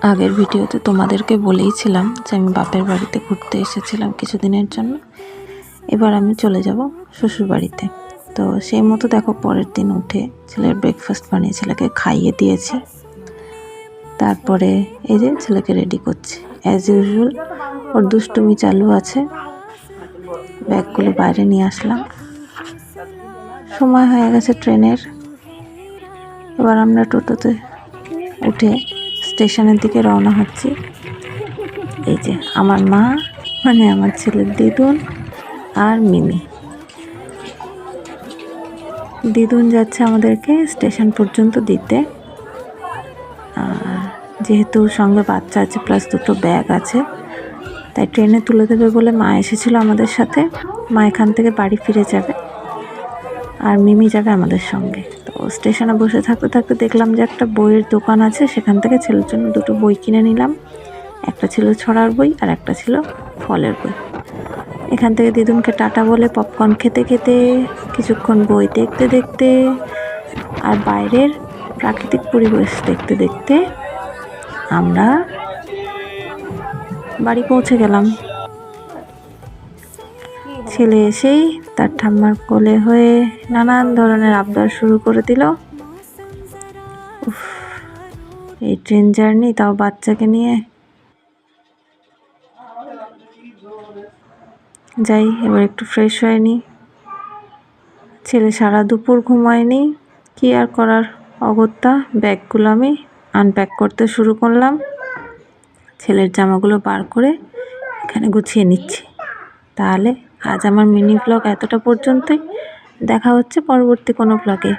আগের ভিডিওতে তোমাদেরকে বলেইছিলাম যে আমি বাপের বাড়িতে ঘুরতে এসেছিলাম কিছুদিনের জন্য। এবার আমি চলে যাব শ্বশুর বাড়িতে। তো সেই মতো দেখো পরের দিন উঠে ছেলের ব্রেকফাস্ট বানিয়ে ছেলেকে খাইয়ে দিয়েছি। তারপরে এই যে ছেলেকে রেডি করছি। অ্যাজ ইউজুয়াল ওর দুষ্টুমি চালু আছে। ব্যাগগুলো বাইরে নিয়ে আসলাম। সময় হয়ে গেছে ট্রেনের। এবার আমরা টোটোতে উঠে স্টেশনের দিকে রওনা হচ্ছি। এই যে আমার মা, মানে আমার ছেলের দিদুন আর মিমি। দিদুন যাচ্ছে আমাদেরকে স্টেশন পর্যন্ত দিতে। আর যেহেতু সঙ্গে বাচ্চা আছে প্লাস দুটো ব্যাগ আছে, তাই ট্রেনে তুলে দেবে বলে মা এসেছিল আমাদের সাথে। মা এখান থেকে বাড়ি ফিরে যাবে আর মিমি যাবে আমাদের সঙ্গে। তো স্টেশনে বসে থাকতে থাকতে দেখলাম যে একটা বইয়ের দোকান আছে, সেখান থেকে ছেলের জন্য দুটো বই কিনে নিলাম। একটা ছিল ছড়ার বই আর একটা ছিল ফলের বই। এখান থেকে দিদুনকে টাটা বলে পপকর্ন খেতে খেতে কিছুক্ষণ বই দেখতে দেখতে আর বাইরের প্রাকৃতিক পরিবেশ দেখতে দেখতে আমরা বাড়ি পৌঁছে গেলাম। ছেলে এসেই তার ঠাম্মার কোলে হয়ে নানান ধরনের আবদার শুরু করে দিল। এই ট্রেন জার্নি, তাও বাচ্চাকে নিয়ে। যাই এবার একটু ফ্রেশ হয়ে নিই। ছেলে সারা দুপুর ঘুমায়নি, কি আর করার, অগত্যা ব্যাগগুলো আমি আনপ্যাক করতে শুরু করলাম। ছেলের জামাগুলো বার করে এখানে গুছিয়ে নিচ্ছি। তাহলে আজ আমার মিনি ব্লগ এতটা পর্যন্তই। দেখা হচ্ছে পরবর্তী কোনো ব্লগে।